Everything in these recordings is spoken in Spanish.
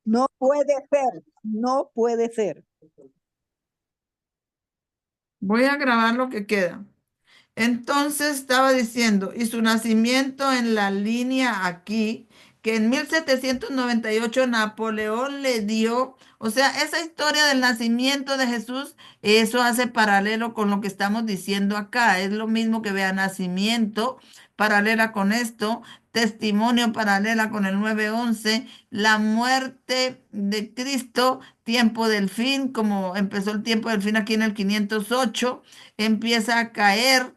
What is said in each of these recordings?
No puede ser, no puede ser. Voy a grabar lo que queda. Entonces estaba diciendo, y su nacimiento en la línea aquí, que en 1798 Napoleón le dio, o sea, esa historia del nacimiento de Jesús, eso hace paralelo con lo que estamos diciendo acá. Es lo mismo que vea nacimiento, paralela con esto, testimonio paralela con el 911, la muerte de Cristo, tiempo del fin, como empezó el tiempo del fin aquí en el 508, empieza a caer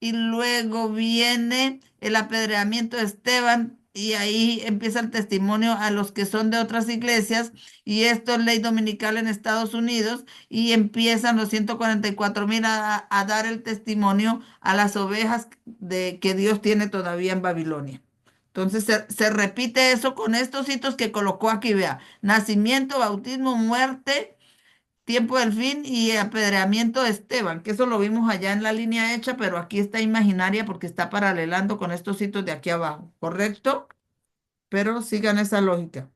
y luego viene el apedreamiento de Esteban y ahí empieza el testimonio a los que son de otras iglesias y esto es ley dominical en Estados Unidos y empiezan los 144,000 a dar el testimonio a las ovejas de que Dios tiene todavía en Babilonia. Entonces se repite eso con estos hitos que colocó aquí, vea, nacimiento, bautismo, muerte, tiempo del fin y apedreamiento de Esteban, que eso lo vimos allá en la línea hecha, pero aquí está imaginaria porque está paralelando con estos sitios de aquí abajo, ¿correcto? Pero sigan esa lógica.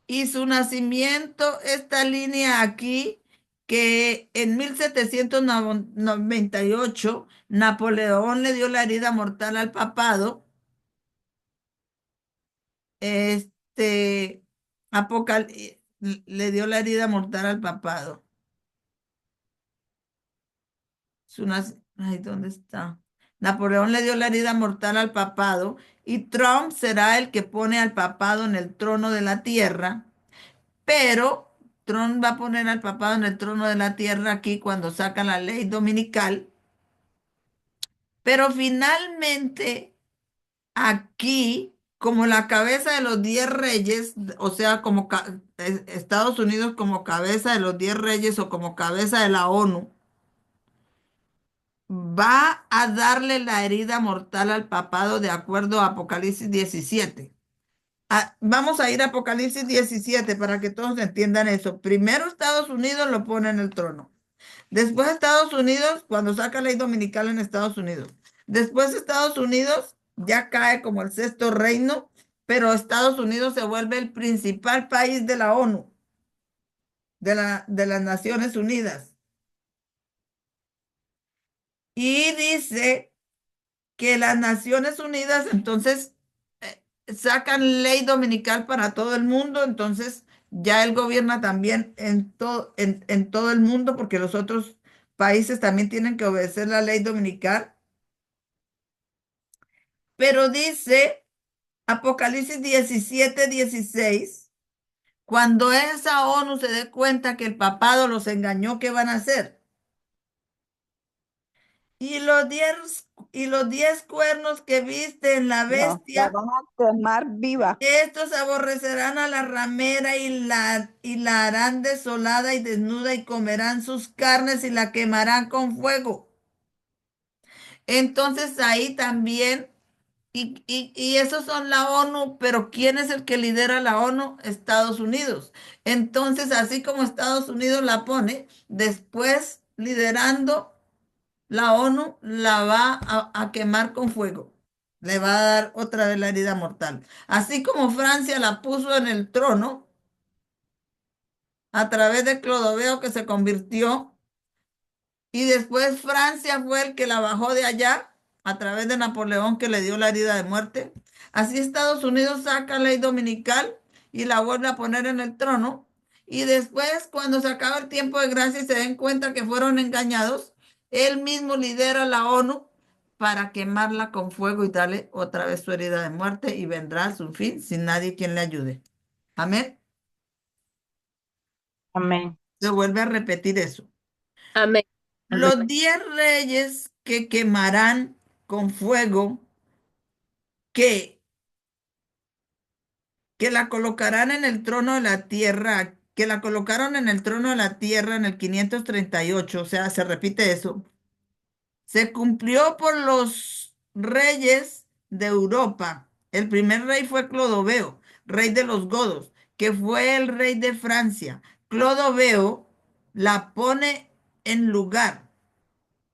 Y su nacimiento, esta línea aquí, que en 1798 Napoleón le dio la herida mortal al papado, este, le dio la herida mortal al papado. Ay, ¿dónde está? Napoleón le dio la herida mortal al papado y Trump será el que pone al papado en el trono de la tierra, pero Trump va a poner al papado en el trono de la tierra aquí cuando saca la ley dominical, pero finalmente aquí, como la cabeza de los 10 reyes, o sea, como Estados Unidos como cabeza de los 10 reyes o como cabeza de la ONU, va a darle la herida mortal al papado de acuerdo a Apocalipsis 17. Vamos a ir a Apocalipsis 17 para que todos entiendan eso. Primero Estados Unidos lo pone en el trono. Después Estados Unidos, cuando saca ley dominical en Estados Unidos. Después Estados Unidos ya cae como el sexto reino, pero Estados Unidos se vuelve el principal país de la ONU, de las Naciones Unidas. Y dice que las Naciones Unidas entonces sacan ley dominical para todo el mundo, entonces ya él gobierna también en todo el mundo porque los otros países también tienen que obedecer la ley dominical. Pero dice Apocalipsis 17, 16, cuando esa ONU se dé cuenta que el papado los engañó, ¿qué van a hacer? Y los 10 cuernos que viste en la La bestia, van a quemar viva. estos aborrecerán a la ramera y la harán desolada y desnuda y comerán sus carnes y la quemarán con fuego. Entonces ahí también, y esos son la ONU, pero ¿quién es el que lidera la ONU? Estados Unidos. Entonces, así como Estados Unidos la pone, después liderando la ONU la va a quemar con fuego. Le va a dar otra vez la herida mortal. Así como Francia la puso en el trono a través de Clodoveo que se convirtió y después Francia fue el que la bajó de allá a través de Napoleón que le dio la herida de muerte. Así Estados Unidos saca ley dominical y la vuelve a poner en el trono. Y después, cuando se acaba el tiempo de gracia y se den cuenta que fueron engañados, él mismo lidera la ONU para quemarla con fuego y darle otra vez su herida de muerte y vendrá a su fin sin nadie quien le ayude. Amén. Amén. Se vuelve a repetir eso. Amén. Los 10 reyes que quemarán con fuego, que, que la colocarán en el trono de la tierra, que la colocaron en el trono de la tierra en el 538, o sea, se repite eso, se cumplió por los reyes de Europa. El primer rey fue Clodoveo, rey de los godos, que fue el rey de Francia. Clodoveo la pone en lugar.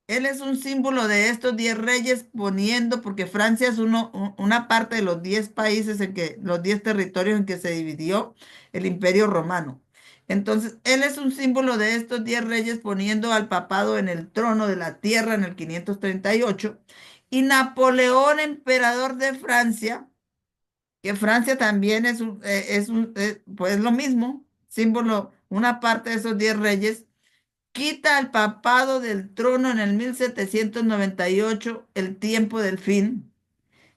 Él es un símbolo de estos 10 reyes poniendo, porque Francia es una parte de los 10 países los 10 territorios en que se dividió el Imperio Romano. Entonces, él es un símbolo de estos 10 reyes poniendo al papado en el trono de la tierra en el 538. Y Napoleón, emperador de Francia, que Francia también pues lo mismo, símbolo, una parte de esos 10 reyes quita al papado del trono en el 1798, el tiempo del fin,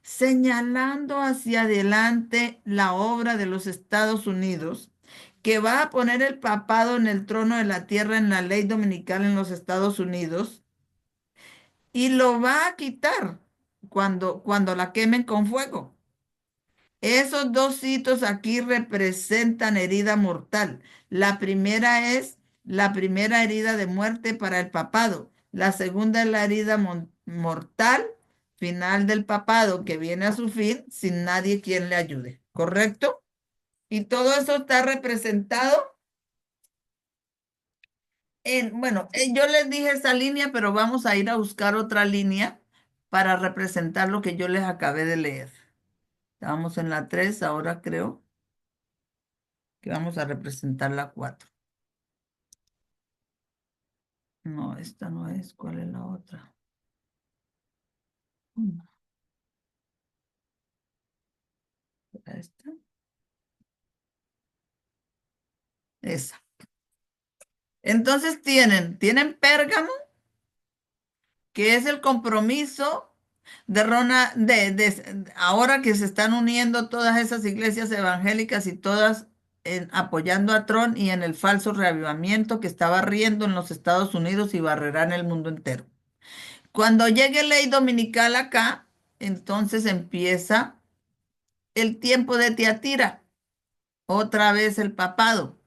señalando hacia adelante la obra de los Estados Unidos, que va a poner el papado en el trono de la tierra en la ley dominical en los Estados Unidos y lo va a quitar cuando la quemen con fuego. Esos dos hitos aquí representan herida mortal. La primera es la primera herida de muerte para el papado. La segunda es la herida mortal final del papado que viene a su fin sin nadie quien le ayude. ¿Correcto? Y todo eso está representado bueno, yo les dije esa línea, pero vamos a ir a buscar otra línea para representar lo que yo les acabé de leer. Estamos en la 3 ahora creo que vamos a representar la 4. No, esta no es. ¿Cuál es la otra? Mm, Esta. Esa. Entonces tienen Pérgamo, que es el compromiso de Rona, ahora que se están uniendo todas esas iglesias evangélicas y todas apoyando a Trump y en el falso reavivamiento que estaba riendo en los Estados Unidos y barrerá en el mundo entero. Cuando llegue ley dominical acá, entonces empieza el tiempo de Tiatira, otra vez el papado.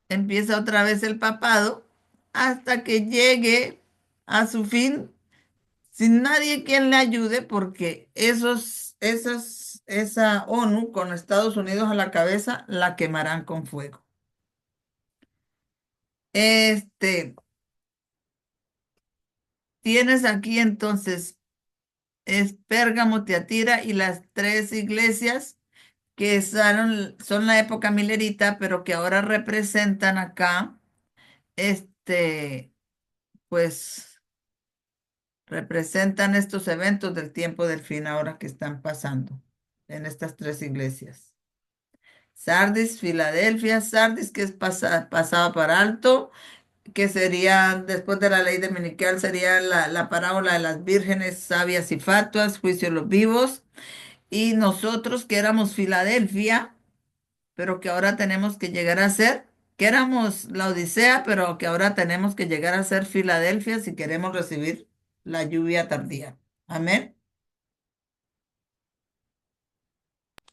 Empieza otra vez el papado hasta que llegue a su fin sin nadie quien le ayude porque esa ONU con Estados Unidos a la cabeza la quemarán con fuego. Este, tienes aquí entonces es Pérgamo, Tiatira y las tres iglesias que son la época milerita, pero que ahora representan acá, pues representan estos eventos del tiempo del fin ahora que están pasando en estas tres iglesias. Sardis, Filadelfia, Sardis que es pasada para alto, que sería después de la ley dominical, sería la parábola de las vírgenes sabias y fatuas, juicio de los vivos, y nosotros que éramos Filadelfia, pero que ahora tenemos que llegar a ser, que éramos la Odisea, pero que ahora tenemos que llegar a ser Filadelfia si queremos recibir la lluvia tardía. Amén.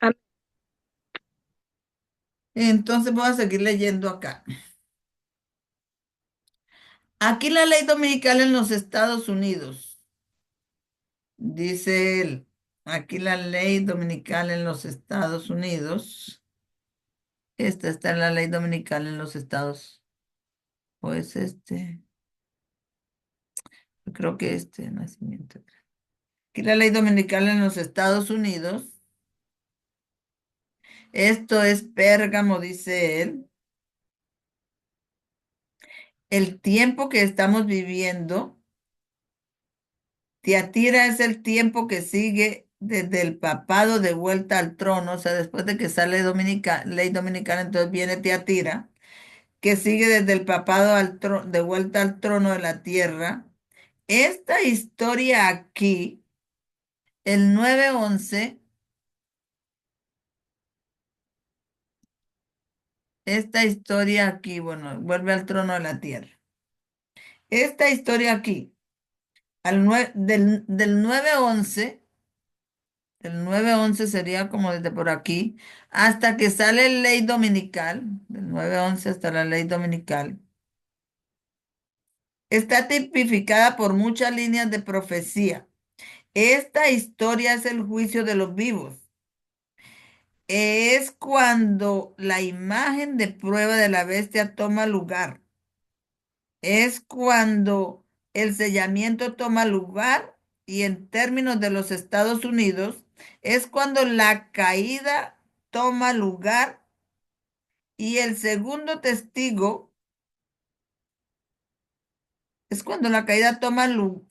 Am- Entonces voy a seguir leyendo acá. Aquí la ley dominical en los Estados Unidos, dice él, aquí la ley dominical en los Estados Unidos, esta está en la ley dominical en los Estados, pues yo creo que nacimiento. Aquí la ley dominical en los Estados Unidos, esto es Pérgamo, dice él, el tiempo que estamos viviendo. Tiatira es el tiempo que sigue desde el papado de vuelta al trono, o sea, después de que sale ley dominicana, entonces viene Tiatira, que sigue desde el papado de vuelta al trono de la tierra. Esta historia aquí, el 911, esta historia aquí, bueno, vuelve al trono de la tierra. Esta historia aquí, del 911. El 911 sería como desde por aquí hasta que sale ley dominical, del 911 hasta la ley dominical. Está tipificada por muchas líneas de profecía. Esta historia es el juicio de los vivos. Es cuando la imagen de prueba de la bestia toma lugar. es cuando el sellamiento toma lugar y en términos de los Estados Unidos es cuando la caída toma lugar y el segundo testigo es cuando la caída toma lugar,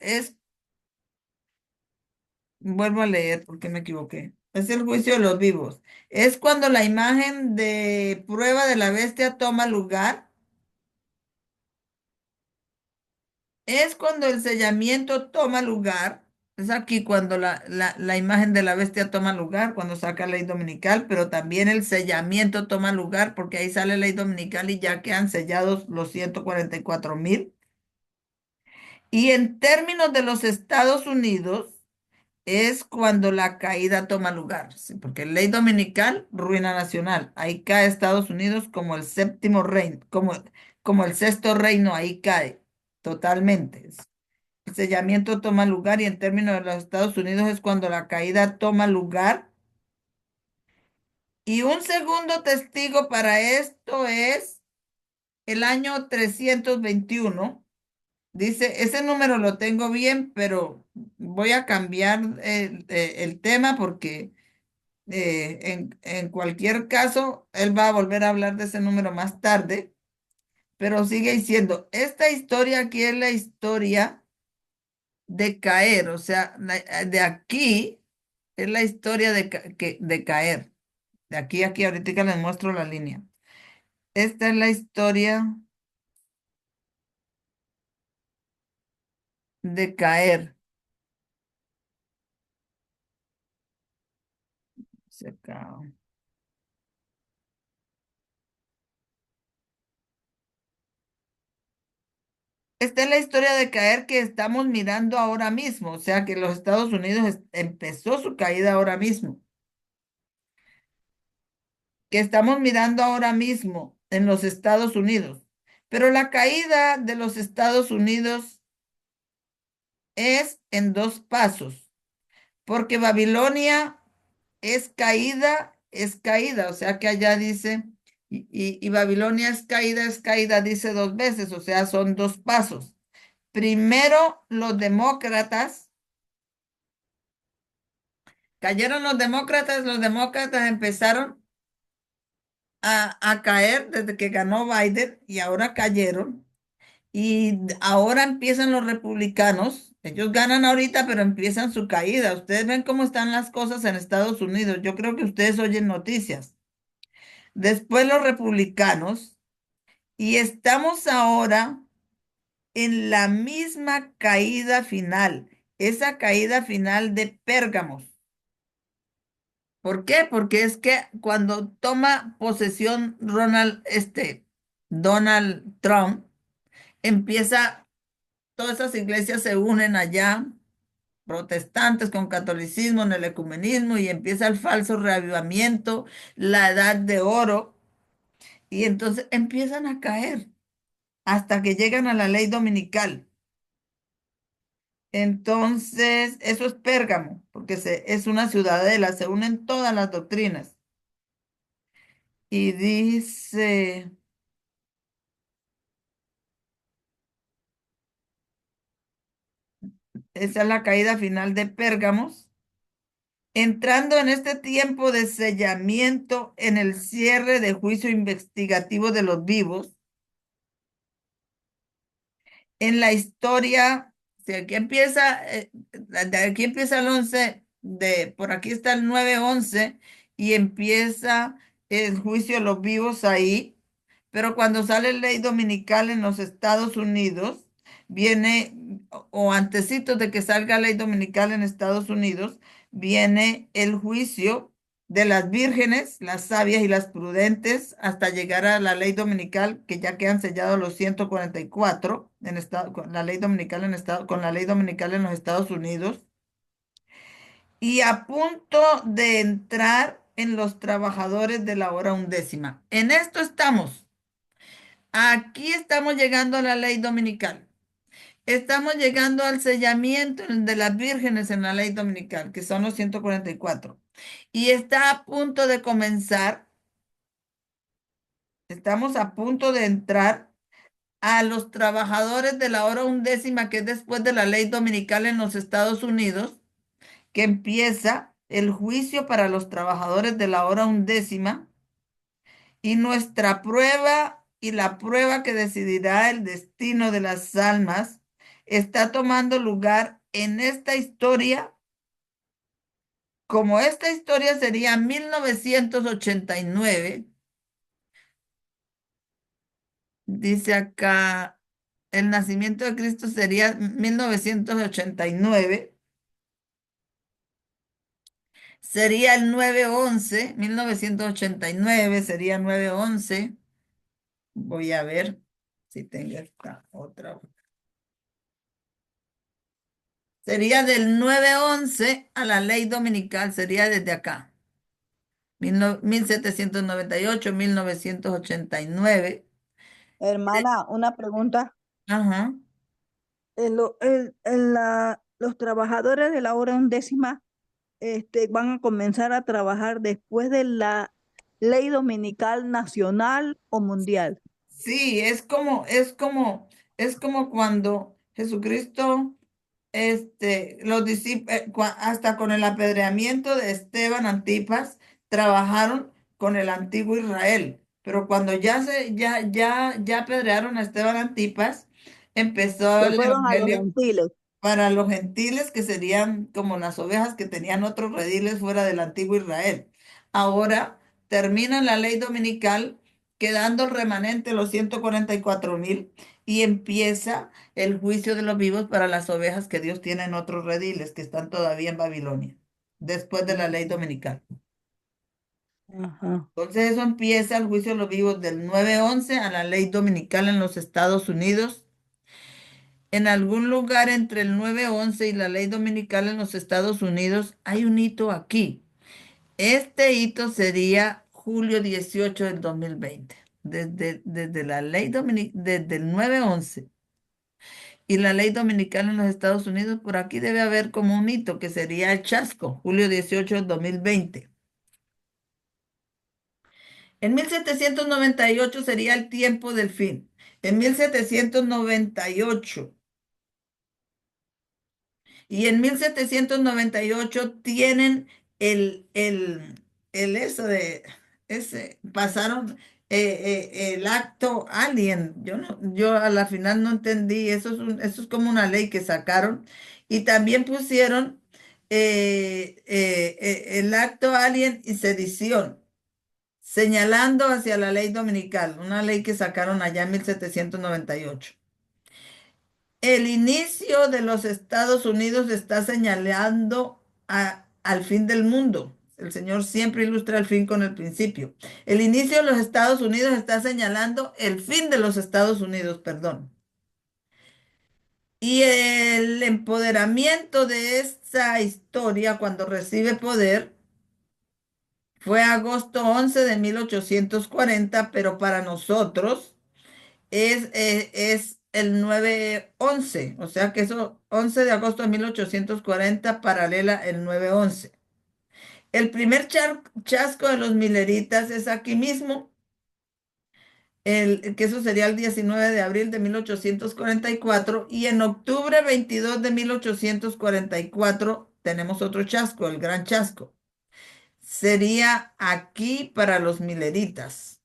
vuelvo a leer porque me equivoqué, es el juicio de los vivos, es cuando la imagen de prueba de la bestia toma lugar. Es cuando el sellamiento toma lugar, es aquí cuando la imagen de la bestia toma lugar, cuando saca ley dominical, pero también el sellamiento toma lugar porque ahí sale ley dominical y ya quedan sellados los 144,000. Y en términos de los Estados Unidos, es cuando la caída toma lugar, ¿sí? Porque ley dominical, ruina nacional. Ahí cae Estados Unidos como el séptimo reino, como el sexto reino, ahí cae totalmente. El sellamiento toma lugar y en términos de los Estados Unidos es cuando la caída toma lugar. Y un segundo testigo para esto es el año 321. Dice, ese número lo tengo bien, pero voy a cambiar el tema porque en cualquier caso, él va a volver a hablar de ese número más tarde, pero sigue diciendo, esta historia aquí es la historia de caer, o sea, de aquí es la historia de caer. De aquí a aquí, ahorita les muestro la línea. Esta es la historia de caer. Se acabó. Esta es la historia de caer que estamos mirando ahora mismo, o sea que los Estados Unidos empezó su caída ahora mismo, que estamos mirando ahora mismo en los Estados Unidos. Pero la caída de los Estados Unidos es en dos pasos, porque Babilonia es caída, o sea que allá dice, y Babilonia es caída, dice dos veces, o sea, son dos pasos. Primero, cayeron los demócratas empezaron a caer desde que ganó Biden y ahora cayeron. Y ahora empiezan los republicanos. Ellos ganan ahorita, pero empiezan su caída. Ustedes ven cómo están las cosas en Estados Unidos. Yo creo que ustedes oyen noticias. Después los republicanos. Y estamos ahora en la misma caída final. Esa caída final de Pérgamos. ¿Por qué? Porque es que cuando toma posesión Donald Trump, empieza, todas esas iglesias se unen allá, protestantes con catolicismo, en el ecumenismo, y empieza el falso reavivamiento, la edad de oro, y entonces empiezan a caer hasta que llegan a la ley dominical. Entonces, eso es Pérgamo, porque es una ciudadela, se unen todas las doctrinas. Y dice, esa es la caída final de Pérgamos. Entrando en este tiempo de sellamiento en el cierre de juicio investigativo de los vivos, en la historia, si aquí empieza, de aquí empieza el 11 por aquí está el 9-11 y empieza el juicio de los vivos ahí, pero cuando sale ley dominical en los Estados Unidos, viene, o antecitos de que salga ley dominical en Estados Unidos, viene el juicio de las vírgenes, las sabias y las prudentes, hasta llegar a la ley dominical, que ya quedan sellados los 144 en estado, con la ley dominical con la ley dominical en los Estados Unidos, y a punto de entrar en los trabajadores de la hora undécima. En esto estamos. Aquí estamos llegando a la ley dominical. Estamos llegando al sellamiento de las vírgenes en la ley dominical, que son los 144. Y está a punto de comenzar. Estamos a punto de entrar a los trabajadores de la hora undécima, que es después de la ley dominical en los Estados Unidos, que empieza el juicio para los trabajadores de la hora undécima, y nuestra prueba y la prueba que decidirá el destino de las almas está tomando lugar en esta historia. Como esta historia sería 1989, dice acá, el nacimiento de Cristo sería 1989, sería el 9/11, 1989 sería 9/11. Voy a ver si tengo esta otra. Sería del 9/11 a la ley dominical, sería desde acá. 1798, 1989. Hermana, una pregunta. Ajá. Los trabajadores de la hora undécima van a comenzar a trabajar después de la ley dominical nacional o mundial. Sí, es como cuando Jesucristo, los discípulos, hasta con el apedreamiento de Esteban Antipas, trabajaron con el antiguo Israel. Pero cuando ya apedrearon a Esteban Antipas, empezó Se el fueron a los evangelio gentiles. para los gentiles, que serían como las ovejas que tenían otros rediles fuera del antiguo Israel. Ahora termina la ley dominical, quedando el remanente los 144,000, y empieza el juicio de los vivos para las ovejas que Dios tiene en otros rediles que están todavía en Babilonia, después de la ley Mm. dominical. Ajá. Entonces eso empieza el juicio de los vivos del 9/11 a la ley dominical en los Estados Unidos. En algún lugar entre el 9/11 y la ley dominical en los Estados Unidos hay un hito aquí. Este hito sería julio 18 del 2020. Desde la ley desde el 9/11 y la ley dominical en los Estados Unidos, por aquí debe haber como un hito que sería el chasco, julio 18 del 2020. En 1798 sería el tiempo del fin. En 1798. Y en 1798 tienen el eso de, pasaron el acto Alien. Yo a la final no entendí, eso es como una ley que sacaron. Y también pusieron el acto Alien y sedición, señalando hacia la ley dominical, una ley que sacaron allá en 1798. El inicio de los Estados Unidos está señalando al fin del mundo. El Señor siempre ilustra el fin con el principio. El inicio de los Estados Unidos está señalando el fin de los Estados Unidos, perdón. Y el empoderamiento de esa historia, cuando recibe poder, fue agosto 11 de 1840, pero para nosotros es el 9/11, o sea que eso, 11 de agosto de 1840 paralela el 9/11. El primer chasco de los mileritas es aquí mismo, que eso sería el 19 de abril de 1844, y en octubre 22 de 1844 tenemos otro chasco, el gran chasco. Sería aquí para los mileritas.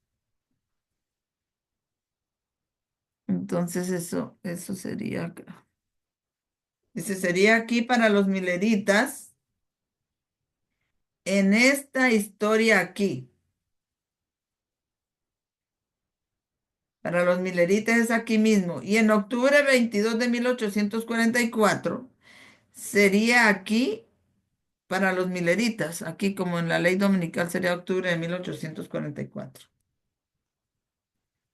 Entonces eso sería acá. Dice, sería aquí para los mileritas, en esta historia aquí. Para los mileritas es aquí mismo. Y en octubre 22 de 1844 sería aquí para los mileritas. Aquí como en la ley dominical sería octubre de 1844.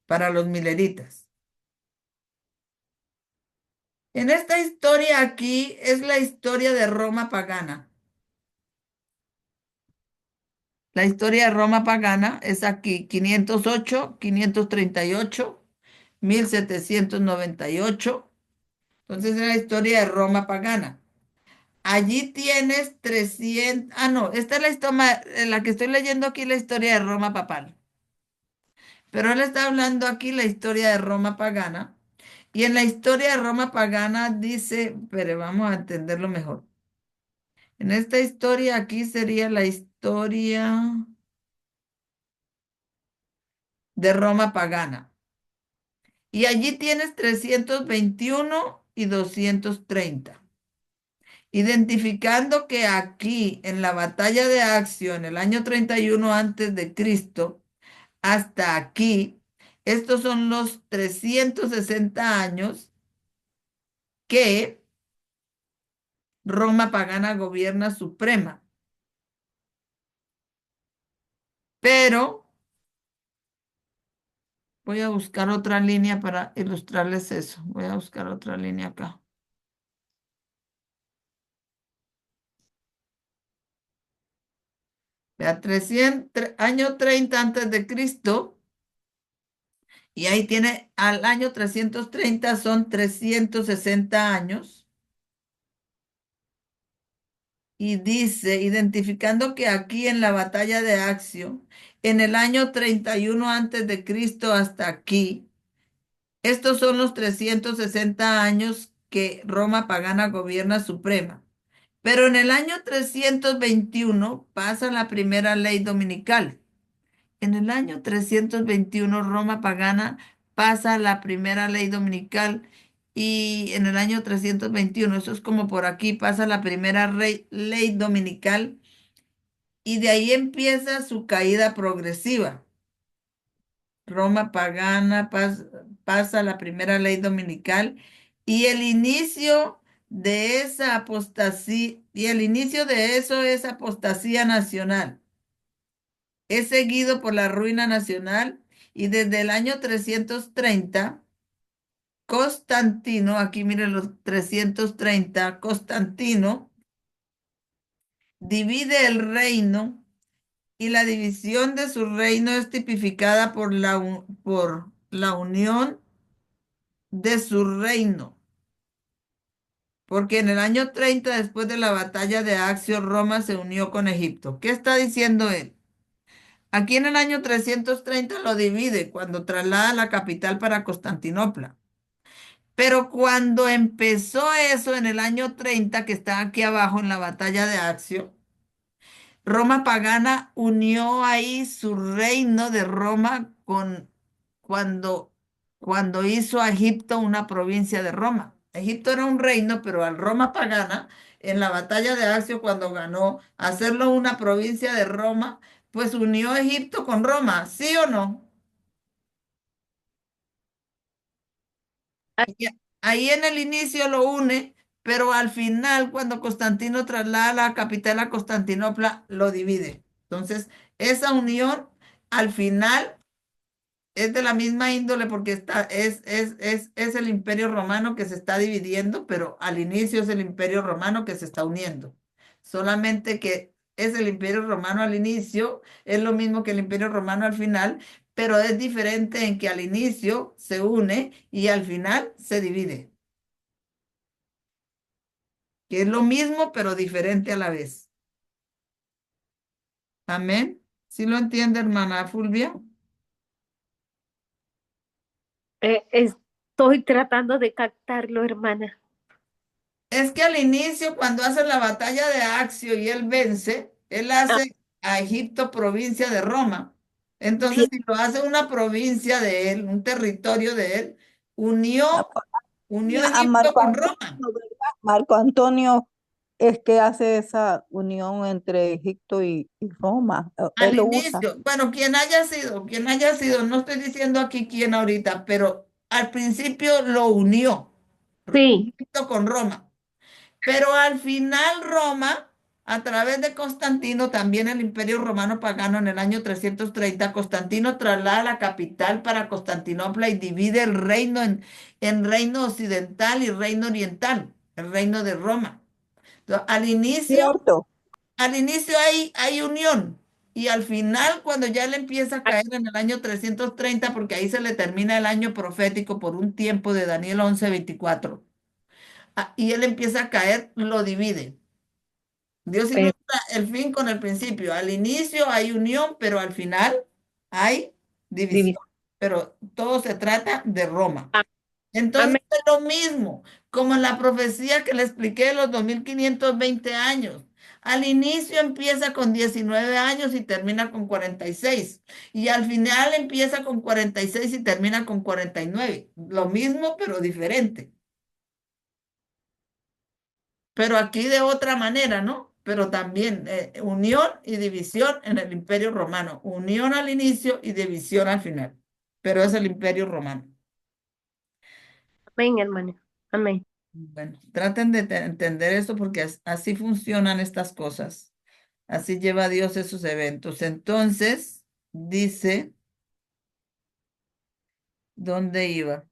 Para los mileritas. En esta historia aquí es la historia de Roma pagana. La historia de Roma pagana es aquí 508, 538, 1798. Entonces es la historia de Roma pagana. Allí tienes 300. No, esta es la historia, la que estoy leyendo aquí, la historia de Roma papal. Pero él está hablando aquí la historia de Roma pagana. Y en la historia de Roma pagana dice, pero vamos a entenderlo mejor. En esta historia aquí sería la historia de Roma pagana. Y allí tienes 321 y 230. Identificando que aquí en la batalla de Accio, en el año 31 antes de Cristo, hasta aquí, estos son los 360 años que Roma pagana gobierna suprema. Pero voy a buscar otra línea para ilustrarles eso. Voy a buscar otra línea acá. Vea, 300, año 30 antes de Cristo, y ahí tiene al año 330 son 360 años. Y dice, identificando que aquí en la batalla de Accio, en el año 31 antes de Cristo hasta aquí, estos son los 360 años que Roma pagana gobierna suprema. Pero en el año 321 pasa la primera ley dominical. En el año 321 Roma pagana pasa la primera ley dominical y en el año 321, eso es como por aquí, pasa la primera ley dominical y de ahí empieza su caída progresiva. Roma pagana pasa la primera ley dominical y el inicio de esa apostasía, y el inicio de eso es apostasía nacional. Es seguido por la ruina nacional y desde el año 330, Constantino, aquí miren los 330, Constantino divide el reino y la división de su reino es tipificada por por la unión de su reino. Porque en el año 30, después de la batalla de Accio, Roma se unió con Egipto. ¿Qué está diciendo él? Aquí en el año 330 lo divide cuando traslada la capital para Constantinopla. Pero cuando empezó eso en el año 30, que está aquí abajo en la batalla de Accio, Roma pagana unió ahí su reino de Roma con cuando, cuando hizo a Egipto una provincia de Roma. Egipto era un reino, pero al Roma pagana, en la batalla de Accio, cuando ganó, hacerlo una provincia de Roma, pues unió Egipto con Roma, ¿sí o no? Ah, Y ahí en el inicio lo une, pero al final, cuando Constantino traslada la capital a Constantinopla, lo divide. Entonces, esa unión al final es de la misma índole porque es el imperio romano que se está dividiendo, pero al inicio es el imperio romano que se está uniendo. Solamente que es el imperio romano al inicio, es lo mismo que el imperio romano al final, pero es diferente en que al inicio se une y al final se divide, que es lo mismo pero diferente a la vez. Amén. ¿Sí lo entiende, hermana Fulvia? estoy tratando de captarlo, hermana. Es que al inicio, cuando hace la batalla de Accio y él vence, él Ah, hace a Egipto provincia de Roma. Entonces, sí, si lo hace una provincia de él, un territorio de él, unió, unió A Egipto Marco con Antonio, Roma. ¿verdad? Marco Antonio es que hace esa unión entre Egipto y Roma. Al Él lo usa. inicio, bueno, quien haya sido, no estoy diciendo aquí quién ahorita, pero al principio lo unió sí, Egipto con Roma. Pero al final Roma, a través de Constantino, también el Imperio Romano Pagano en el año 330, Constantino traslada la capital para Constantinopla y divide el reino en reino occidental y reino oriental, el reino de Roma. Entonces, Cierto. al inicio hay unión y al final, cuando ya le empieza a caer en el año 330, porque ahí se le termina el año profético por un tiempo de Daniel 11:24, y él empieza a caer, lo divide. Dios pero ilustra el fin con el principio. Al inicio hay unión, pero al final hay división. pero todo se trata de Roma. a- Entonces amén, es lo mismo, como en la profecía que le expliqué de los 2520 años. Al inicio empieza con 19 años y termina con 46. Y al final empieza con 46 y termina con 49. Lo mismo, pero diferente. Pero aquí de otra manera, ¿no? Pero también unión y división en el Imperio Romano. Unión al inicio y división al final. Pero es el Imperio Romano. amén, hermana. Amén. Bueno, traten de entender eso porque así funcionan estas cosas. Así lleva Dios esos eventos. Entonces, dice, ¿dónde iba?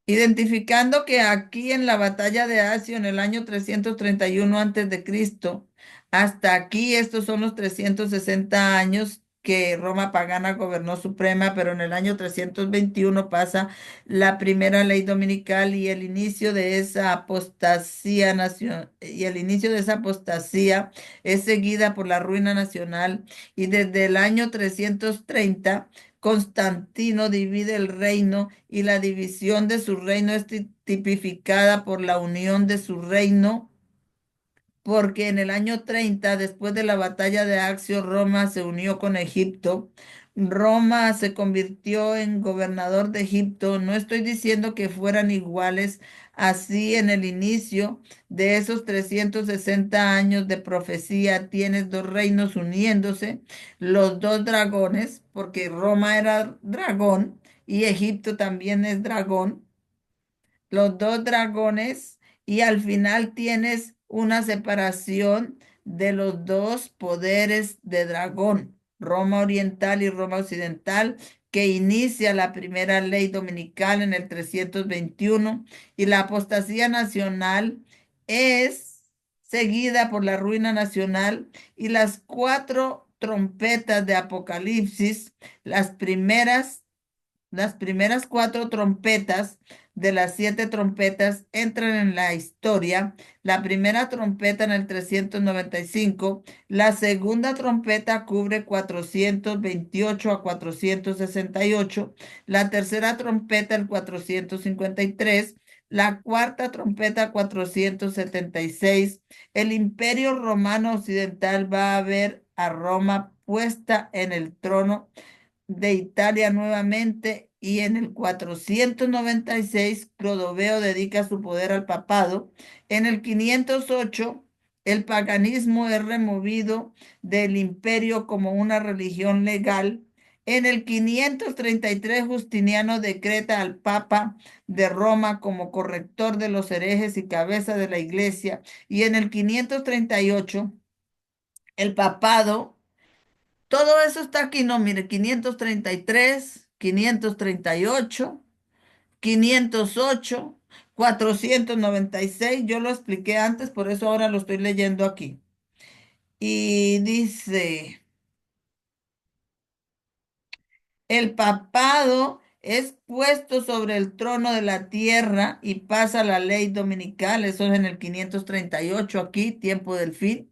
Identificando que aquí en la batalla de Asio en el año 331 antes de Cristo, hasta aquí estos son los 360 años que Roma pagana gobernó suprema, pero en el año 321 pasa la primera ley dominical y el inicio de esa apostasía y el inicio de esa apostasía es seguida por la ruina nacional y desde el año 330 Constantino divide el reino y la división de su reino es tipificada por la unión de su reino, porque en el año 30, después de la batalla de Accio, Roma se unió con Egipto. Roma se convirtió en gobernador de Egipto. No estoy diciendo que fueran iguales. Así en el inicio de esos 360 años de profecía tienes dos reinos uniéndose, los dos dragones, porque Roma era dragón y Egipto también es dragón, los dos dragones y al final tienes una separación de los dos poderes de dragón, Roma Oriental y Roma Occidental, que inicia la primera ley dominical en el 321 y la apostasía nacional es seguida por la ruina nacional y las cuatro trompetas de Apocalipsis, las primeras cuatro trompetas de las siete trompetas entran en la historia. La primera trompeta en el 395, la segunda trompeta cubre 428 a 468, la tercera trompeta el 453, la cuarta trompeta 476. El Imperio Romano Occidental va a ver a Roma puesta en el trono de Italia nuevamente y en el 496 Clodoveo dedica su poder al papado. En el 508 el paganismo es removido del imperio como una religión legal. En el 533 Justiniano decreta al Papa de Roma como corrector de los herejes y cabeza de la iglesia. Y en el 538 el papado, todo eso está aquí, no, mire, 533, 538, 508, 496. Yo lo expliqué antes, por eso ahora lo estoy leyendo aquí. Y dice, el papado es puesto sobre el trono de la tierra y pasa la ley dominical, eso es en el 538 aquí, tiempo del fin.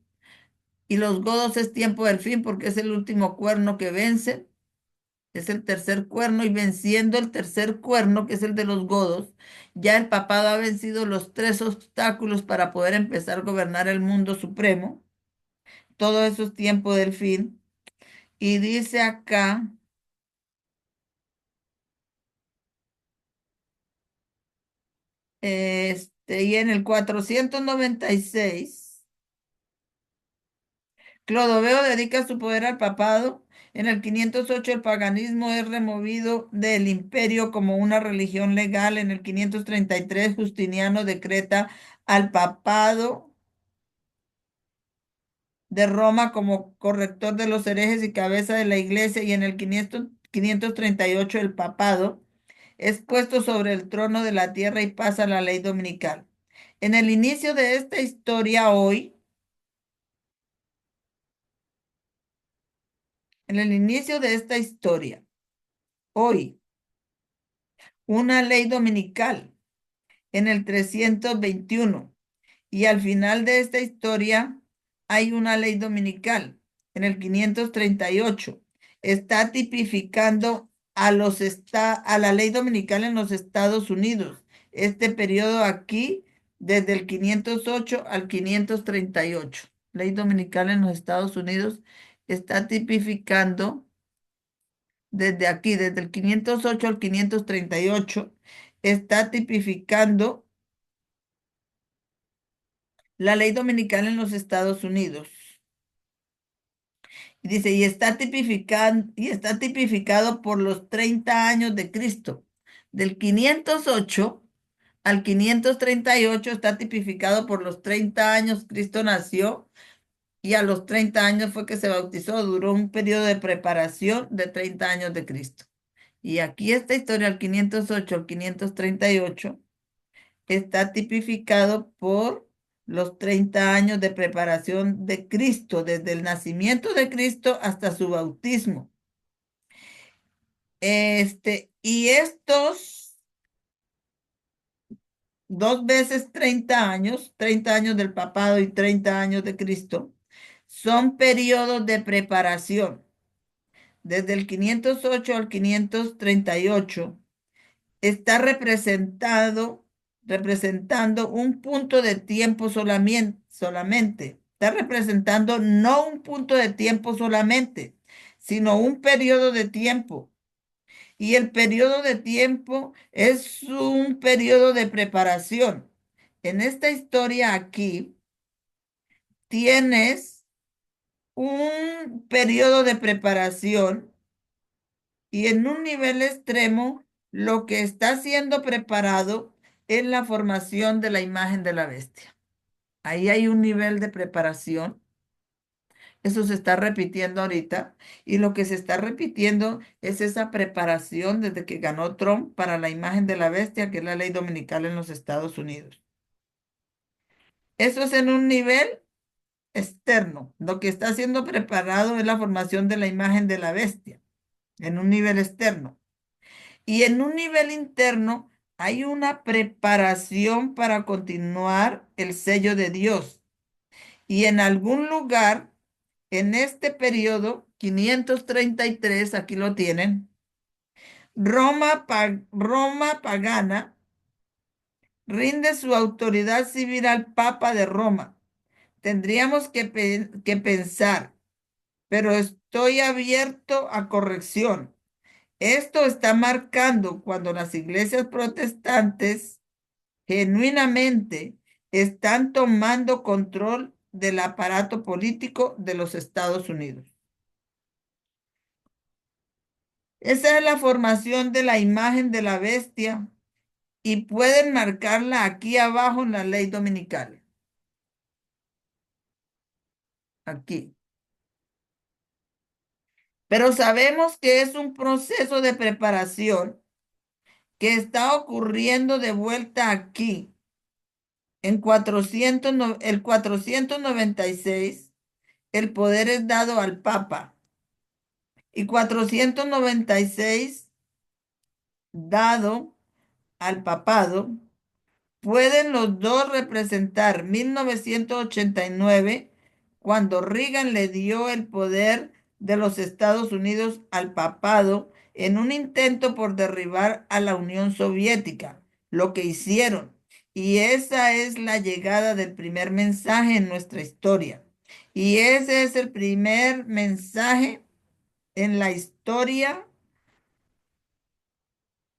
Y los godos es tiempo del fin porque es el último cuerno que vence. Es el tercer cuerno y venciendo el tercer cuerno, que es el de los godos, ya el papado ha vencido los tres obstáculos para poder empezar a gobernar el mundo supremo. Todo eso es tiempo del fin. Y dice acá, y en el 496 Clodoveo dedica su poder al papado. En el 508 el paganismo es removido del imperio como una religión legal. En el 533 Justiniano decreta al papado de Roma como corrector de los herejes y cabeza de la iglesia. Y en el 538 el papado es puesto sobre el trono de la tierra y pasa la ley dominical. En el inicio de esta historia hoy, en el inicio de esta historia, hoy, una ley dominical en el 321 y al final de esta historia hay una ley dominical en el 538. Está tipificando a la ley dominical en los Estados Unidos. Este periodo aquí, desde el 508 al 538. Ley dominical en los Estados Unidos está tipificando desde aquí, desde el 508 al 538, está tipificando la ley dominical en los Estados Unidos. Y dice, y está tipificado por los 30 años de Cristo. Del 508 al 538 está tipificado por los 30 años Cristo nació y a los 30 años fue que se bautizó. Duró un periodo de preparación de 30 años de Cristo. Y aquí esta historia, al 508 al 538, está tipificado por los 30 años de preparación de Cristo, desde el nacimiento de Cristo hasta su bautismo. Y estos 2 veces 30 años del papado y 30 años de Cristo, son periodos de preparación. Desde el 508 al 538 está representando un punto de tiempo solamente. Está representando no un punto de tiempo solamente, sino un periodo de tiempo. Y el periodo de tiempo es un periodo de preparación. En esta historia aquí tienes un periodo de preparación y en un nivel extremo lo que está siendo preparado es la formación de la imagen de la bestia. Ahí hay un nivel de preparación. Eso se está repitiendo ahorita. Y lo que se está repitiendo es esa preparación desde que ganó Trump para la imagen de la bestia, que es la ley dominical en los Estados Unidos. Eso es en un nivel externo. Lo que está siendo preparado es la formación de la imagen de la bestia, en un nivel externo. Y en un nivel interno hay una preparación para continuar el sello de Dios. Y en algún lugar, en este periodo, 533, aquí lo tienen, Roma pagana rinde su autoridad civil al Papa de Roma. Tendríamos que pensar, pero estoy abierto a corrección. Esto está marcando cuando las iglesias protestantes genuinamente están tomando control del aparato político de los Estados Unidos. Esa es la formación de la imagen de la bestia y pueden marcarla aquí abajo en la ley dominical. Aquí. Pero sabemos que es un proceso de preparación que está ocurriendo de vuelta aquí. En el 496, el poder es dado al Papa. Y 496, dado al papado, pueden los dos representar 1989, cuando Reagan le dio el poder de los Estados Unidos al papado en un intento por derribar a la Unión Soviética, lo que hicieron. Y esa es la llegada del primer mensaje en nuestra historia. Y ese es el primer mensaje en la historia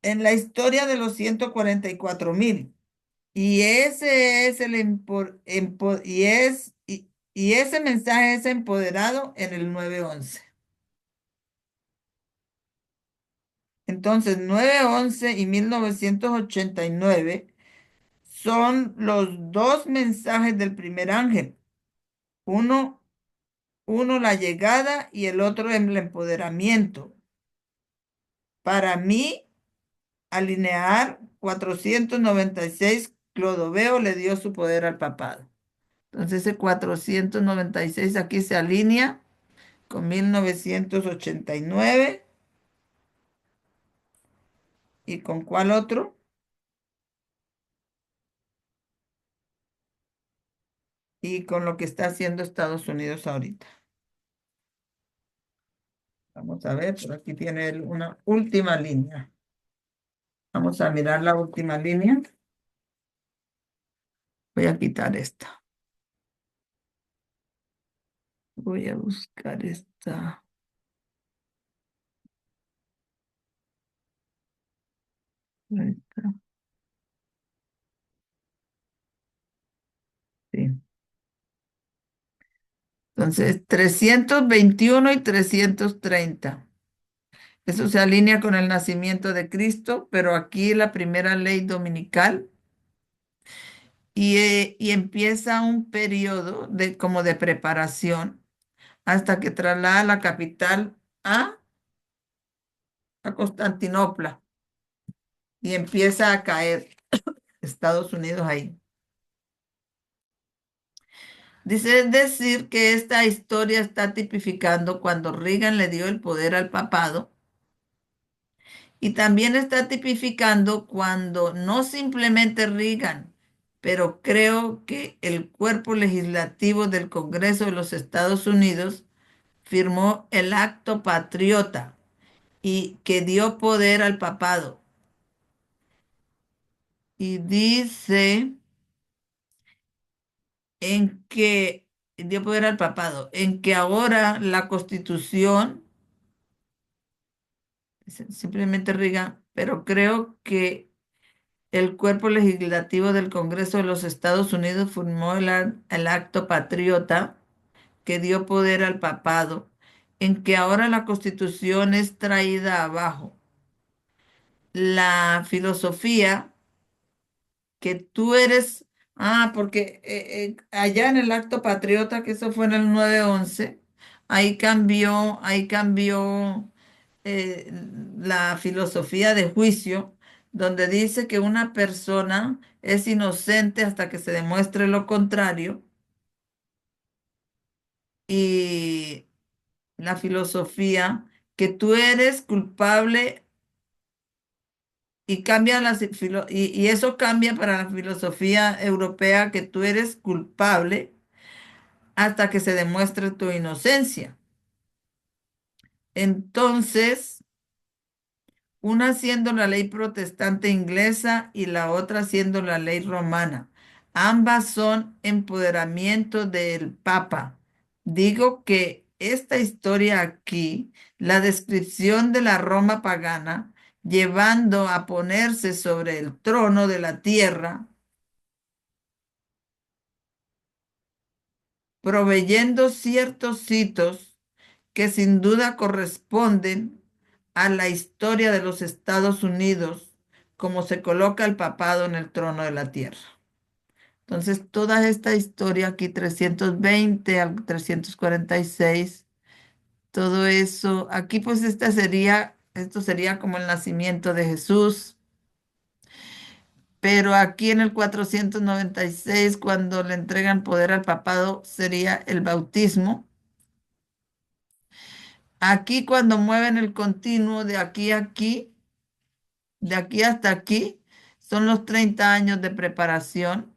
de los 144,000. Y ese es y ese mensaje es empoderado en el 911. Entonces, 911 y 1989 son los dos mensajes del primer ángel. Uno, uno la llegada y el otro el empoderamiento. Para mí, alinear 496, Clodoveo le dio su poder al papado. Entonces ese 496 aquí se alinea con 1989. ¿Y con cuál otro? Y con lo que está haciendo Estados Unidos ahorita. Vamos a ver, por aquí tiene una última línea. Vamos a mirar la última línea. Voy a quitar esta. Voy a buscar esta. Ahí está. Sí. Entonces, 321 y 330. Eso se alinea con el nacimiento de Cristo, pero aquí la primera ley dominical y empieza un periodo como de preparación hasta que traslada la capital a, a Constantinopla y empieza a caer Estados Unidos ahí. Dice, es decir, que esta historia está tipificando cuando Reagan le dio el poder al papado y también está tipificando cuando no simplemente Reagan, pero creo que el cuerpo legislativo del Congreso de los Estados Unidos firmó el acto patriota y que dio poder al papado. Y dice en que dio poder al papado, en que ahora la Constitución, simplemente Reagan, pero creo que el cuerpo legislativo del Congreso de los Estados Unidos firmó el acto patriota que dio poder al papado, en que ahora la Constitución es traída abajo. La filosofía que tú eres, porque allá en el acto patriota, que eso fue en el 9/11, ahí cambió la filosofía de juicio, donde dice que una persona es inocente hasta que se demuestre lo contrario, y la filosofía que tú eres culpable y cambia y eso cambia para la filosofía europea que tú eres culpable hasta que se demuestre tu inocencia. Entonces, una siendo la ley protestante inglesa y la otra siendo la ley romana. Ambas son empoderamiento del Papa. Digo que esta historia aquí, la descripción de la Roma pagana, llevando a ponerse sobre el trono de la tierra, proveyendo ciertos hitos que sin duda corresponden a la historia de los Estados Unidos, como se coloca el papado en el trono de la tierra. Entonces, toda esta historia aquí, 320 al 346, todo eso, aquí pues esto sería como el nacimiento de Jesús, pero aquí en el 496, cuando le entregan poder al papado, sería el bautismo. Aquí cuando mueven el continuo de aquí a aquí, de aquí hasta aquí, son los 30 años de preparación.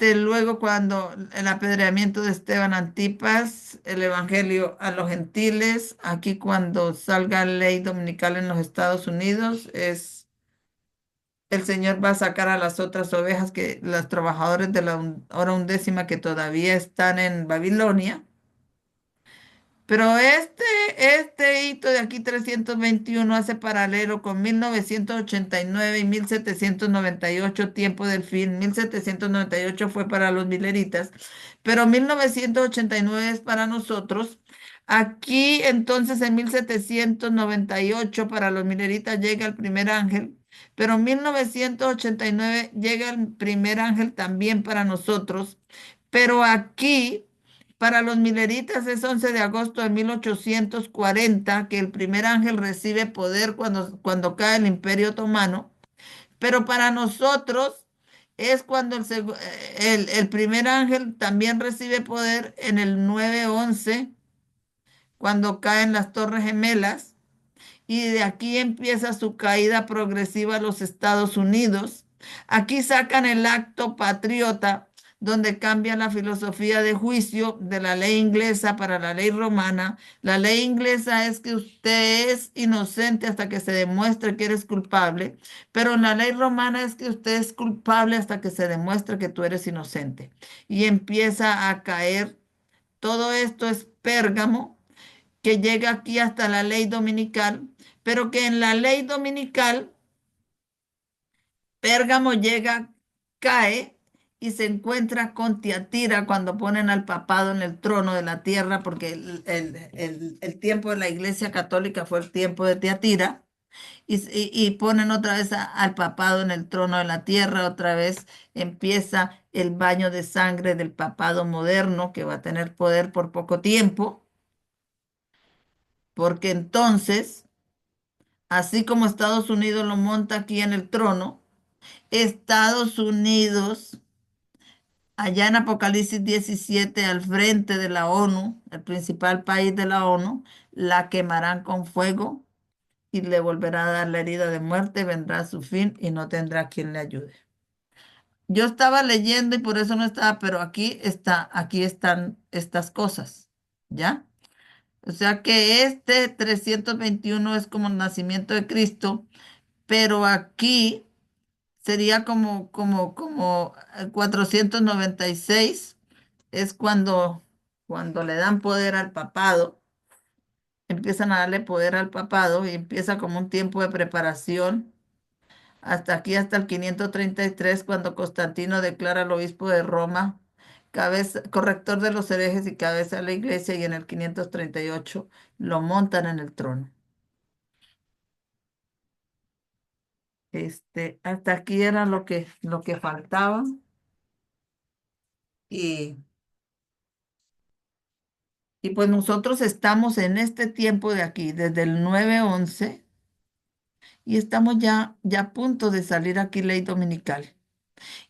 Luego cuando el apedreamiento de Esteban Antipas, el evangelio a los gentiles, aquí cuando salga ley dominical en los Estados Unidos, el Señor va a sacar a las otras ovejas, que los trabajadores de la hora undécima que todavía están en Babilonia. Pero este hito de aquí 321 hace paralelo con 1989 y 1798, tiempo del fin. 1798 fue para los mileritas, pero 1989 es para nosotros. Aquí entonces en 1798 para los mileritas llega el primer ángel, pero en 1989 llega el primer ángel también para nosotros. Pero aquí para los mileritas es 11 de agosto de 1840 que el primer ángel recibe poder cuando cae el Imperio Otomano, pero para nosotros es cuando el primer ángel también recibe poder en el 9/11, cuando caen las Torres Gemelas, y de aquí empieza su caída progresiva a los Estados Unidos. Aquí sacan el acto patriota donde cambia la filosofía de juicio de la ley inglesa para la ley romana. La ley inglesa es que usted es inocente hasta que se demuestre que eres culpable, pero en la ley romana es que usted es culpable hasta que se demuestre que tú eres inocente. Y empieza a caer. Todo esto es Pérgamo, que llega aquí hasta la ley dominical, pero que en la ley dominical Pérgamo llega, cae y se encuentra con Tiatira cuando ponen al papado en el trono de la tierra, porque el tiempo de la Iglesia Católica fue el tiempo de Tiatira, y ponen otra vez al papado en el trono de la tierra, otra vez empieza el baño de sangre del papado moderno, que va a tener poder por poco tiempo, porque entonces, así como Estados Unidos lo monta aquí en el trono, Estados Unidos allá en Apocalipsis 17, al frente de la ONU, el principal país de la ONU, la quemarán con fuego y le volverá a dar la herida de muerte, vendrá a su fin y no tendrá quien le ayude. Yo estaba leyendo y por eso no estaba, pero aquí están estas cosas, ¿ya? O sea que este 321 es como el nacimiento de Cristo, pero aquí sería como 496 es cuando le dan poder al papado, empiezan a darle poder al papado y empieza como un tiempo de preparación hasta aquí, hasta el 533 cuando Constantino declara al obispo de Roma, corrector de los herejes y cabeza de la iglesia, y en el 538 lo montan en el trono. Hasta aquí era lo que faltaba. Y, y pues nosotros estamos en este tiempo de aquí, desde el 9-11, y estamos ya a punto de salir aquí ley dominical.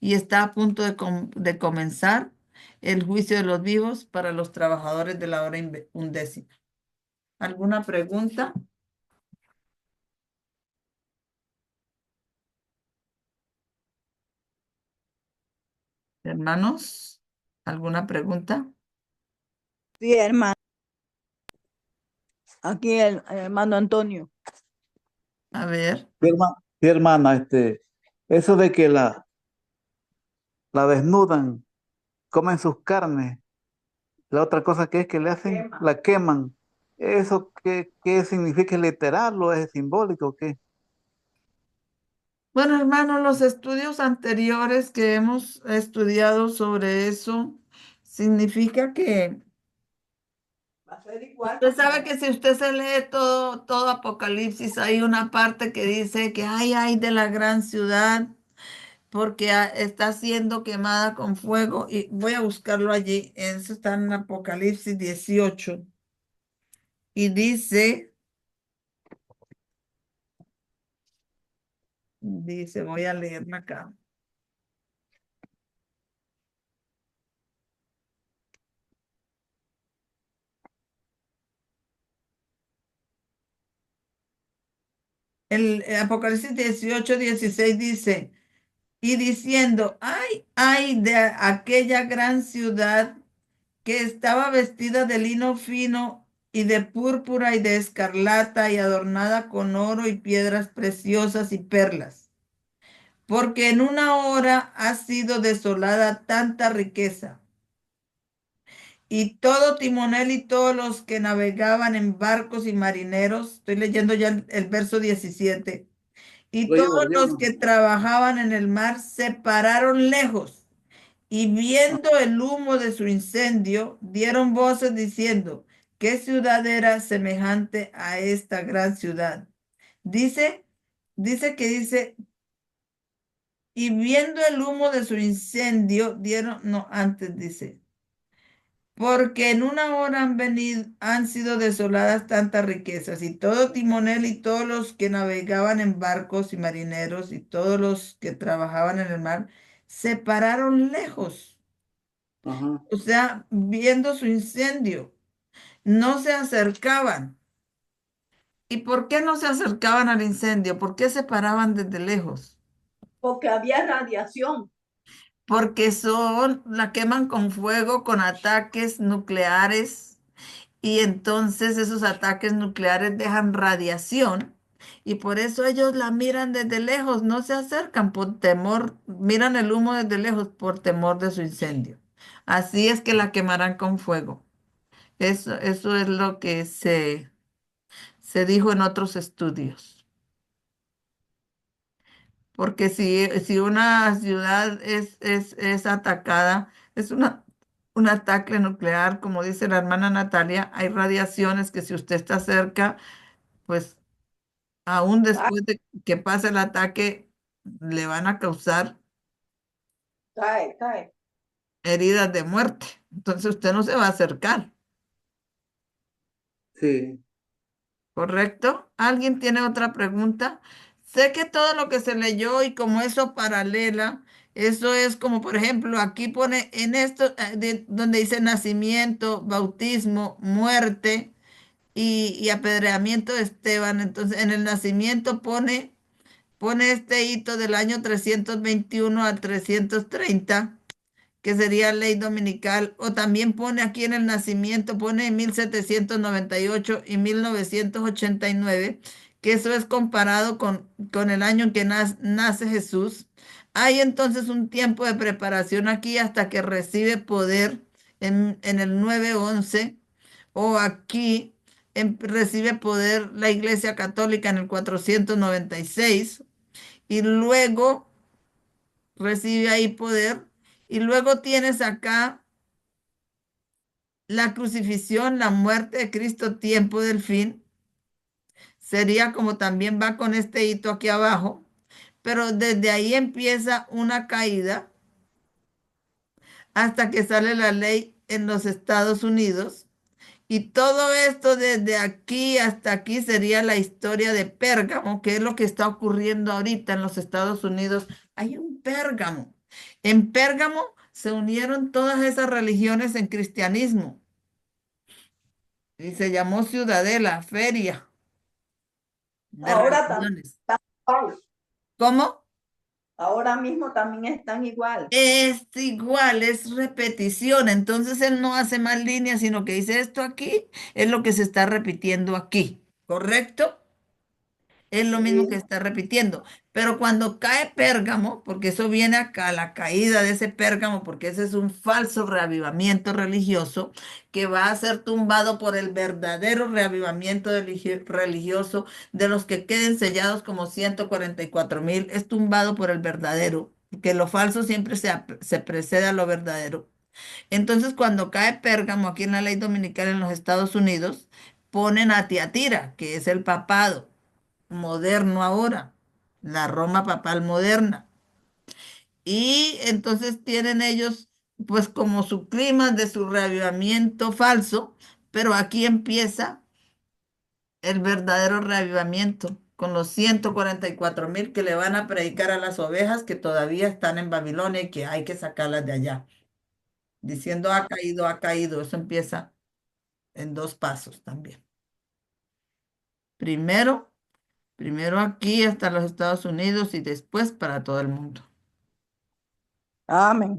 Y está a punto de comenzar el juicio de los vivos para los trabajadores de la hora undécima. ¿Alguna pregunta, hermanos? ¿Alguna pregunta? Sí, hermano, aquí el hermano Antonio. A ver. Sí, hermana, eso de que la desnudan, comen sus carnes, la otra cosa que es que le hacen, la queman. ¿Eso qué significa? ¿Es literal o es simbólico o qué? Bueno, hermanos, los estudios anteriores que hemos estudiado sobre eso significa que Va a ser igual usted sabe que si usted se lee todo Apocalipsis, hay una parte que dice que ay de la gran ciudad, porque está siendo quemada con fuego. Y voy a buscarlo allí. Eso está en Apocalipsis 18. Y voy a leerla acá. El Apocalipsis 18-16 dice, y diciendo, ay de aquella gran ciudad que estaba vestida de lino fino y de púrpura y de escarlata y adornada con oro y piedras preciosas y perlas, porque en una hora ha sido desolada tanta riqueza. Y todo timonel y todos los que navegaban en barcos y marineros, estoy leyendo ya el verso 17, y Lo llevo, todos lo llevo, los que hermano. trabajaban en el mar se pararon lejos y viendo el humo de su incendio, dieron voces diciendo, ¿qué ciudad era semejante a esta gran ciudad? Dice, dice, y viendo el humo de su incendio, no, antes dice, porque en una hora han sido desoladas tantas riquezas, y todo timonel y todos los que navegaban en barcos y marineros y todos los que trabajaban en el mar, se pararon lejos. Ajá. O sea, viendo su incendio, no se acercaban. ¿Y por qué no se acercaban al incendio? ¿Por qué se paraban desde lejos? porque había radiación. porque la queman con fuego, con ataques nucleares, y entonces esos ataques nucleares dejan radiación, y por eso ellos la miran desde lejos, no se acercan por temor, miran el humo desde lejos por temor de su incendio. Así es que la quemarán con fuego. Eso es lo que se dijo en otros estudios. Porque si una ciudad es atacada, es un ataque nuclear, como dice la hermana Natalia, hay radiaciones que si usted está cerca, pues aún Ah, después de que pase el ataque, le van a causar cae. heridas de muerte. Entonces usted no se va a acercar, Sí, ¿correcto? ¿Alguien tiene otra pregunta? Sé que todo lo que se leyó y como eso paralela, eso es como, por ejemplo, aquí pone en esto, donde dice nacimiento, bautismo, muerte y apedreamiento de Esteban. Entonces, en el nacimiento pone este hito del año 321 al 330 que sería ley dominical, o también pone aquí en el nacimiento, pone en 1798 y 1989, que eso es comparado con el año en que nace Jesús. Hay entonces un tiempo de preparación aquí hasta que recibe poder en el 911, o aquí recibe poder la Iglesia Católica en el 496, y luego recibe ahí poder. Y luego tienes acá la crucifixión, la muerte de Cristo, tiempo del fin. Sería como también va con este hito aquí abajo. Pero desde ahí empieza una caída hasta que sale la ley en los Estados Unidos. Y todo esto desde aquí hasta aquí sería la historia de Pérgamo, que es lo que está ocurriendo ahorita en los Estados Unidos. Hay un Pérgamo. En Pérgamo se unieron todas esas religiones en cristianismo y se llamó Ciudadela, feria de Ahora también religiones. están igual. ¿Cómo? Ahora mismo también están igual. Es igual, es repetición. Entonces él no hace más líneas, sino que dice esto aquí, es lo que se está repitiendo aquí. ¿Correcto? Es lo mismo que Sí. está repitiendo. Pero cuando cae Pérgamo, porque eso viene acá, la caída de ese Pérgamo, porque ese es un falso reavivamiento religioso que va a ser tumbado por el verdadero reavivamiento religioso de los que queden sellados como 144,000, es tumbado por el verdadero, que lo falso siempre se precede a lo verdadero. Entonces, cuando cae Pérgamo aquí en la ley dominical en los Estados Unidos, ponen a Tiatira, que es el papado moderno ahora, la Roma papal moderna. Y entonces tienen ellos, pues como su clima de su reavivamiento falso, pero aquí empieza el verdadero reavivamiento con los 144,000 que le van a predicar a las ovejas que todavía están en Babilonia y que hay que sacarlas de allá, diciendo ha caído, ha caído. Eso empieza en dos pasos también. Primero, primero aquí hasta los Estados Unidos y después para todo el mundo. Amén.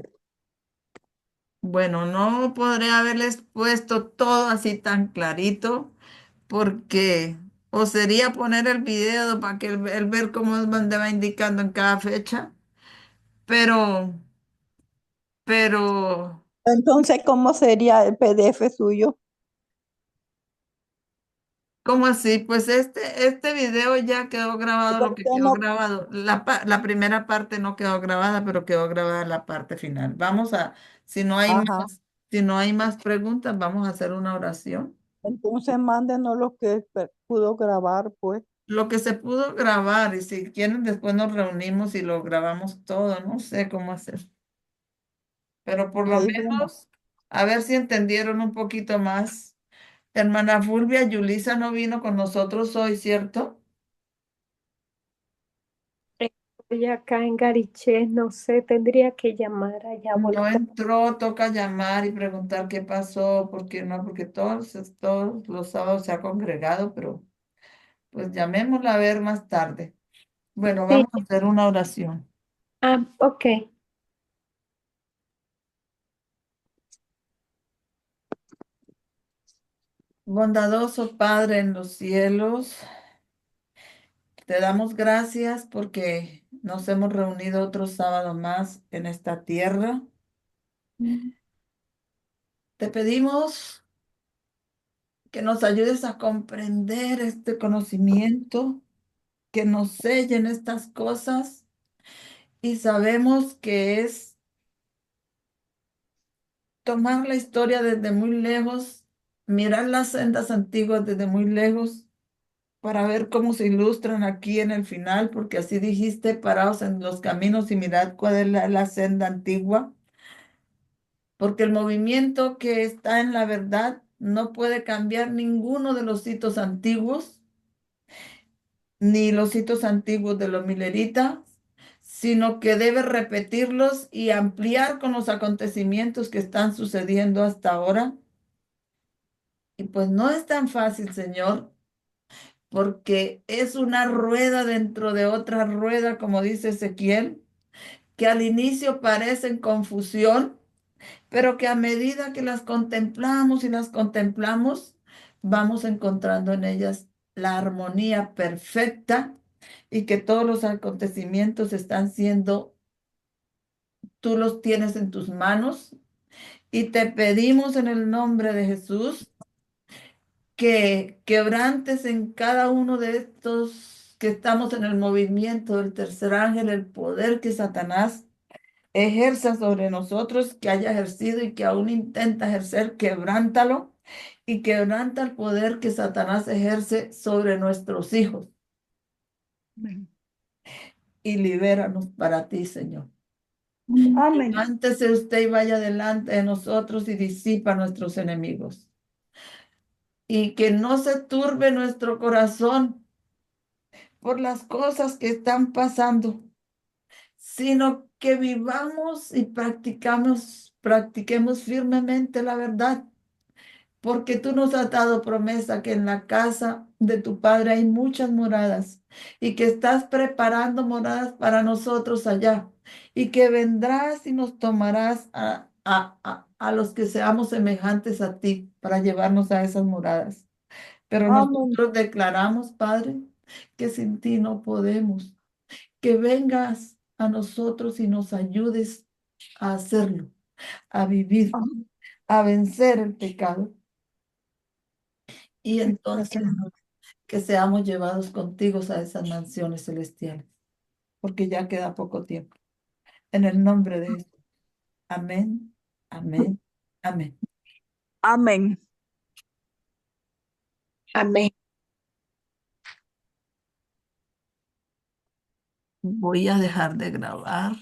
Bueno, no podré haberles puesto todo así tan clarito porque o sería poner el video para que el ver cómo me va indicando en cada fecha, pero, pero, Entonces, ¿cómo sería el PDF suyo? ¿cómo así? Pues este video ya quedó grabado Porque lo que usted quedó no, grabado. La primera parte no quedó grabada, pero quedó grabada la parte final. Si no hay ajá. más, si no hay más preguntas, vamos a hacer una oración. Entonces, mándenos lo que pudo grabar, pues. Lo que se pudo grabar, y si quieren después nos reunimos y lo grabamos todo, no sé cómo hacer, pero por lo Ahí vemos. menos a ver si entendieron un poquito más. Hermana Fulvia, Yulisa no vino con nosotros hoy, ¿cierto? Estoy acá en Gariché, no sé, tendría que llamar allá No voltea. entró, toca llamar y preguntar qué pasó, por qué no, porque todos los sábados se ha congregado, pero pues llamémosla a ver más tarde. Bueno, Sí, vamos a hacer una oración. ok. Bondadoso Padre en los cielos, te damos gracias porque nos hemos reunido otro sábado más en esta tierra. Te pedimos que nos ayudes a comprender este conocimiento, que nos sellen estas cosas y sabemos que es tomar la historia desde muy lejos, mirar las sendas antiguas desde muy lejos para ver cómo se ilustran aquí en el final, porque así dijiste, paraos en los caminos y mirad cuál es la senda antigua, porque el movimiento que está en la verdad no puede cambiar ninguno de los hitos antiguos, ni los hitos antiguos de los mileritas, sino que debe repetirlos y ampliar con los acontecimientos que están sucediendo hasta ahora. Y pues no es tan fácil, Señor, porque es una rueda dentro de otra rueda, como dice Ezequiel, que al inicio parecen confusión, pero que a medida que las contemplamos y las contemplamos, vamos encontrando en ellas la armonía perfecta y que todos los acontecimientos están siendo, tú los tienes en tus manos y te pedimos en el nombre de Jesús que quebrantes en cada uno de estos que estamos en el movimiento del tercer ángel el poder que Satanás ejerza sobre nosotros, que haya ejercido y que aún intenta ejercer, quebrántalo y quebranta el poder que Satanás ejerce sobre nuestros hijos Amén. y libéranos para ti, Señor. Amén. Levántese usted y vaya delante de nosotros y disipa a nuestros enemigos. Y que no se turbe nuestro corazón por las cosas que están pasando, sino que vivamos y practiquemos firmemente la verdad, porque tú nos has dado promesa que en la casa de tu Padre hay muchas moradas y que estás preparando moradas para nosotros allá y que vendrás y nos tomarás a los que seamos semejantes a ti para llevarnos a esas moradas. Pero Amén. nosotros declaramos, Padre, que sin ti no podemos, que vengas a nosotros y nos ayudes a hacerlo, a vivir, a vencer el pecado. Y entonces que seamos llevados contigo a esas mansiones celestiales, porque ya queda poco tiempo. En el nombre de Jesús. Amén, amén, amén. Amén. Amén. Voy a dejar de grabar.